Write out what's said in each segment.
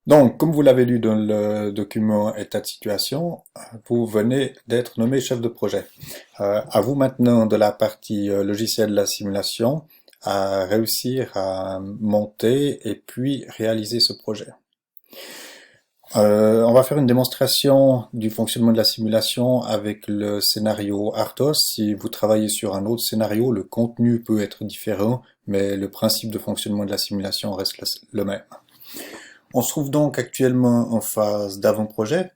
Donc, comme vous l'avez lu dans le document état de situation, vous venez d'être nommé chef de projet. À vous maintenant de la partie logiciel de la simulation à réussir à monter et puis réaliser ce projet. On va faire une démonstration du fonctionnement de la simulation avec le scénario Artos. Si vous travaillez sur un autre scénario, le contenu peut être différent, mais le principe de fonctionnement de la simulation reste le même. On se trouve donc actuellement en phase d'avant-projet.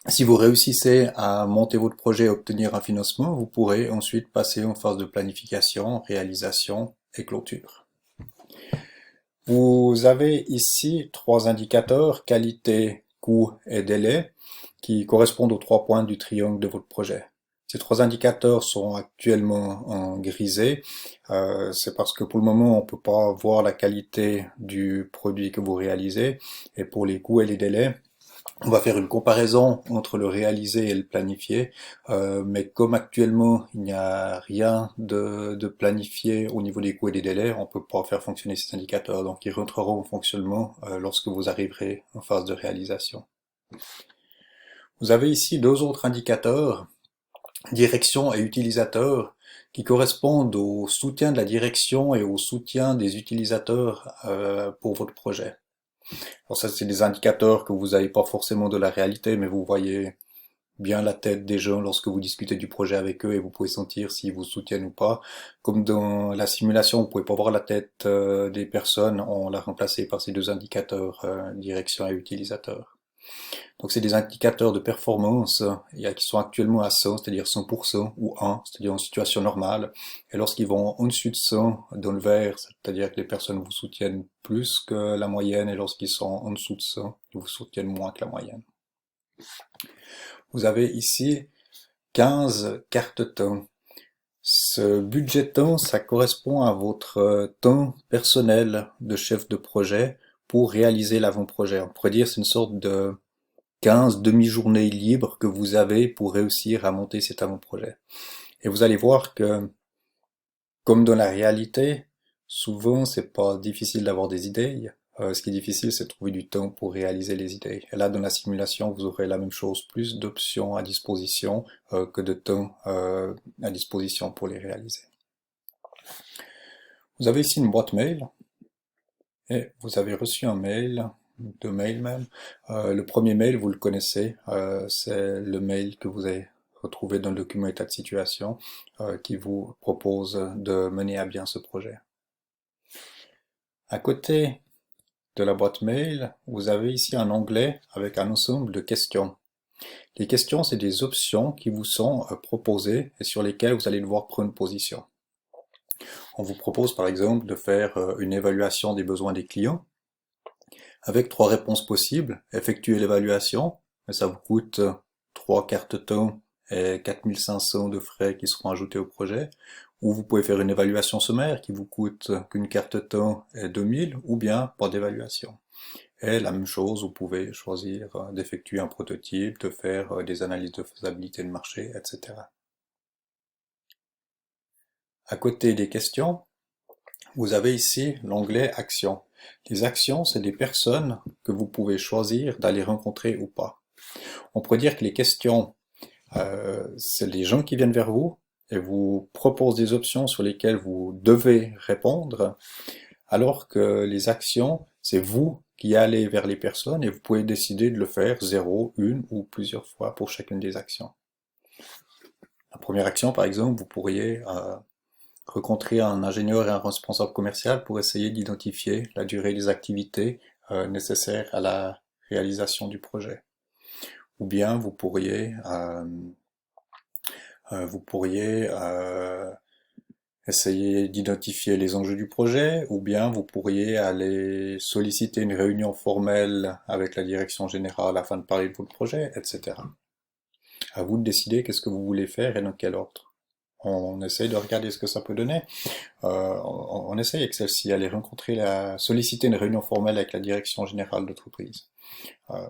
Si vous réussissez à monter votre projet et obtenir un financement, vous pourrez ensuite passer en phase de planification, réalisation et clôture. Vous avez ici trois indicateurs, qualité, coût et délai, qui correspondent aux 3 points du triangle de votre projet. Ces trois indicateurs sont actuellement en grisé. C'est parce que pour le moment, on ne peut pas voir la qualité du produit que vous réalisez. Et pour les coûts et les délais, on va faire une comparaison entre le réalisé et le planifié, mais comme actuellement il n'y a rien de planifié au niveau des coûts et des délais, on peut pas faire fonctionner ces indicateurs, donc ils rentreront en fonctionnement lorsque vous arriverez en phase de réalisation. Vous avez ici deux autres indicateurs, direction et utilisateur, qui correspondent au soutien de la direction et au soutien des utilisateurs pour votre projet. Alors ça, c'est des indicateurs que vous n'avez pas forcément de la réalité, mais vous voyez bien la tête des gens lorsque vous discutez du projet avec eux et vous pouvez sentir s'ils vous soutiennent ou pas. Comme dans la simulation, vous pouvez pas voir la tête des personnes, on l'a remplacé par ces deux indicateurs, direction et utilisateur. Donc c'est des indicateurs de performance qui sont actuellement à 100, c'est-à-dire 100% ou 1, c'est-à-dire en situation normale. Et lorsqu'ils vont en dessus de 100 dans le vert, c'est-à-dire que les personnes vous soutiennent plus que la moyenne, et lorsqu'ils sont en dessous de 100, ils vous soutiennent moins que la moyenne. Vous avez ici 15 cartes temps. Ce budget temps, ça correspond à votre temps personnel de chef de projet pour réaliser l'avant-projet. On pourrait dire c'est une sorte de 15 demi-journées libres que vous avez pour réussir à monter cet avant-projet. Et vous allez voir que, comme dans la réalité, souvent c'est pas difficile d'avoir des idées. Ce qui est difficile, c'est de trouver du temps pour réaliser les idées. Et là, dans la simulation, vous aurez la même chose, plus d'options à disposition que de temps à disposition pour les réaliser. Vous avez ici une boîte mail et vous avez reçu un mail, deux mails même. Le premier mail, vous le connaissez, c'est le mail que vous avez retrouvé dans le document état de situation qui vous propose de mener à bien ce projet. À côté de la boîte mail, vous avez ici un onglet avec un ensemble de questions. Les questions, c'est des options qui vous sont proposées et sur lesquelles vous allez devoir prendre position. On vous propose par exemple de faire une évaluation des besoins des clients avec trois réponses possibles. Effectuer l'évaluation, mais ça vous coûte 3 cartes temps et 4500 de frais qui seront ajoutés au projet. Ou vous pouvez faire une évaluation sommaire qui vous coûte qu'une carte temps et 2000, ou bien pas d'évaluation. Et la même chose, vous pouvez choisir d'effectuer un prototype, de faire des analyses de faisabilité de marché, etc. À côté des questions, vous avez ici l'onglet Actions. Les actions, c'est des personnes que vous pouvez choisir d'aller rencontrer ou pas. On pourrait dire que les questions, c'est les gens qui viennent vers vous et vous proposent des options sur lesquelles vous devez répondre, alors que les actions, c'est vous qui allez vers les personnes et vous pouvez décider de le faire 0, une ou plusieurs fois pour chacune des actions. La première action, par exemple, vous pourriez rencontrer un ingénieur et un responsable commercial pour essayer d'identifier la durée des activités nécessaires à la réalisation du projet. Ou bien vous pourriez essayer d'identifier les enjeux du projet, ou bien vous pourriez aller solliciter une réunion formelle avec la direction générale afin de parler de votre projet, etc. À vous de décider qu'est-ce que vous voulez faire et dans quel ordre. On essaye de regarder ce que ça peut donner. On essaye avec celle-ci, aller solliciter une réunion formelle avec la direction générale d'entreprise. Euh,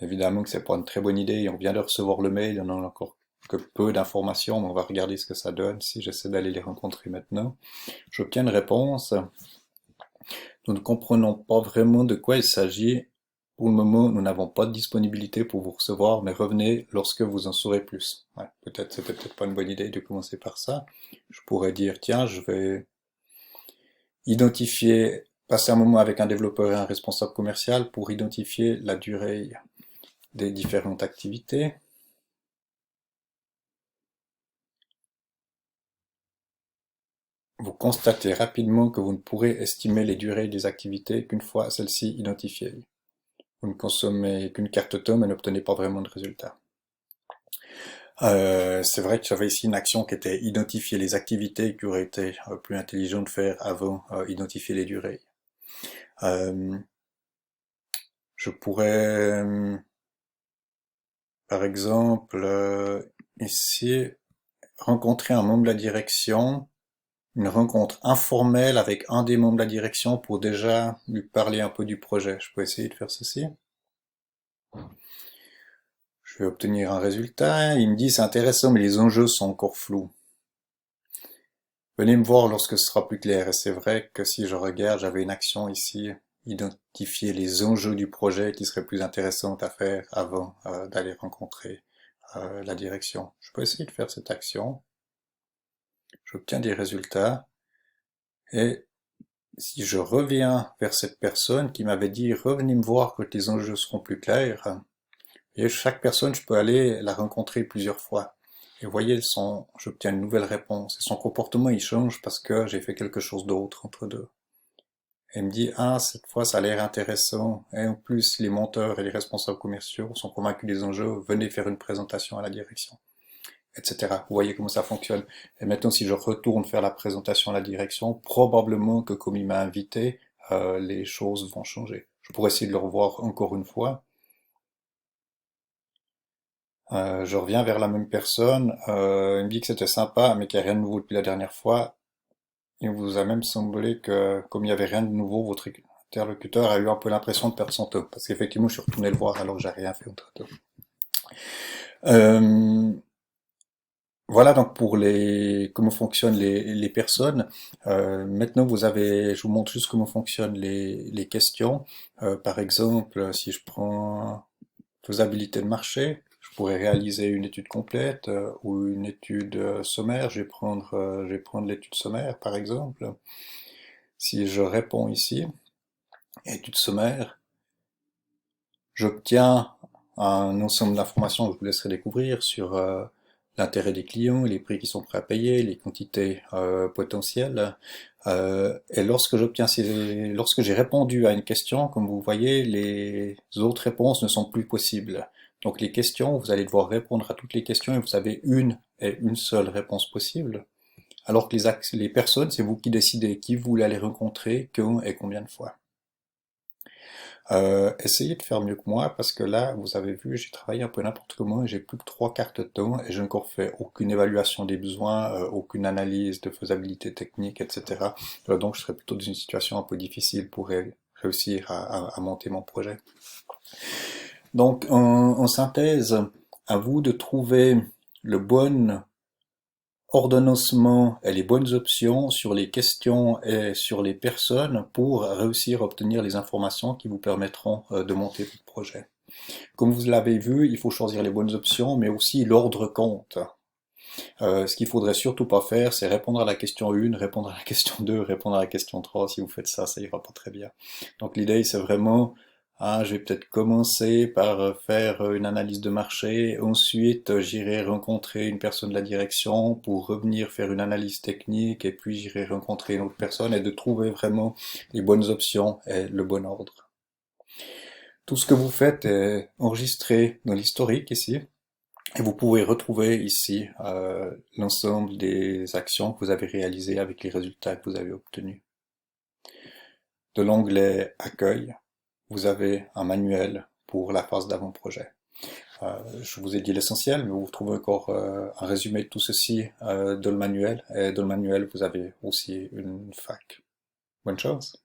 Évidemment que c'est pas une très bonne idée, on vient de recevoir le mail, on en a encore que peu d'informations, mais on va regarder ce que ça donne si j'essaie d'aller les rencontrer maintenant. J'obtiens une réponse. Nous ne comprenons pas vraiment de quoi il s'agit pour le moment, nous n'avons pas de disponibilité pour vous recevoir, mais revenez lorsque vous en saurez plus. Ouais, c'était peut-être pas une bonne idée de commencer par ça. Je pourrais dire, tiens, je vais identifier, passer un moment avec un développeur et un responsable commercial pour identifier la durée des différentes activités. Vous constatez rapidement que vous ne pourrez estimer les durées des activités qu'une fois celles-ci identifiées. Vous ne consommez qu'une carte tome et n'obtenez pas vraiment de résultats. C'est vrai que j'avais ici une action qui était identifier les activités qui auraient été plus intelligent de faire avant identifier les durées. Je pourrais, par exemple, ici, rencontrer un membre de la direction, une rencontre informelle avec un des membres de la direction pour déjà lui parler un peu du projet. Je peux essayer de faire ceci. Je vais obtenir un résultat. Il me dit c'est intéressant, mais les enjeux sont encore flous. Venez me voir lorsque ce sera plus clair. Et c'est vrai que si je regarde, j'avais une action ici, identifier les enjeux du projet qui seraient plus intéressantes à faire avant d'aller rencontrer la direction. Je peux essayer de faire cette action. J'obtiens des résultats. Et si je reviens vers cette personne qui m'avait dit revenez me voir quand les enjeux seront plus clairs, et chaque personne, je peux aller la rencontrer plusieurs fois. Et vous voyez, j'obtiens une nouvelle réponse. Et son comportement, il change parce que j'ai fait quelque chose d'autre entre deux. Et il me dit, ah, cette fois, ça a l'air intéressant. Et en plus, les monteurs et les responsables commerciaux sont convaincus des enjeux. Venez faire une présentation à la direction, etc. Vous voyez comment ça fonctionne. Et maintenant, si je retourne faire la présentation à la direction, probablement que comme il m'a invité, les choses vont changer. Je pourrais essayer de le revoir encore une fois. Je reviens vers la même personne, il me dit que c'était sympa, mais qu'il n'y a rien de nouveau depuis la dernière fois. Il vous a même semblé que, comme il n'y avait rien de nouveau, votre interlocuteur a eu un peu l'impression de perdre son temps. Parce qu'effectivement, je suis retourné le voir alors que j'ai rien fait entre temps. Voilà donc pour comment fonctionnent les personnes. Maintenant, je vous montre juste comment fonctionnent les questions. Par exemple, si je prends faisabilité de marché, je pourrais réaliser une étude complète ou une étude sommaire. Je vais prendre l'étude sommaire par exemple. Si je réponds ici, étude sommaire, j'obtiens un ensemble d'informations que je vous laisserai découvrir sur l'intérêt des clients, les prix qui sont prêts à payer, les quantités potentielles. Et lorsque j'ai répondu à une question, comme vous voyez, les autres réponses ne sont plus possibles. Donc les questions, vous allez devoir répondre à toutes les questions et vous avez une et une seule réponse possible. Alors que les personnes, c'est vous qui décidez qui vous voulez aller rencontrer, quand et combien de fois. Essayez de faire mieux que moi parce que là, vous avez vu, j'ai travaillé un peu n'importe comment et j'ai plus que 3 cartes de temps et je n'ai encore fait aucune évaluation des besoins, aucune analyse de faisabilité technique, etc. Donc je serais plutôt dans une situation un peu difficile pour réussir à monter mon projet. Donc en synthèse, à vous de trouver le bon ordonnancement et les bonnes options sur les questions et sur les personnes pour réussir à obtenir les informations qui vous permettront de monter votre projet. Comme vous l'avez vu, il faut choisir les bonnes options, mais aussi l'ordre compte. Ce qu'il faudrait surtout pas faire, c'est répondre à la question 1, répondre à la question 2, répondre à la question 3. Si vous faites ça, ça ira pas très bien. Donc l'idée, c'est vraiment, je vais peut-être commencer par faire une analyse de marché, ensuite j'irai rencontrer une personne de la direction pour revenir faire une analyse technique, et puis j'irai rencontrer une autre personne, et de trouver vraiment les bonnes options et le bon ordre. Tout ce que vous faites est enregistré dans l'historique ici. Et vous pouvez retrouver ici l'ensemble des actions que vous avez réalisées avec les résultats que vous avez obtenus. De l'onglet Accueil, vous avez un manuel pour la phase d'avant-projet. Je vous ai dit l'essentiel, mais vous trouvez encore un résumé de tout ceci dans le manuel. Et dans le manuel, vous avez aussi une FAQ. Bonne chance!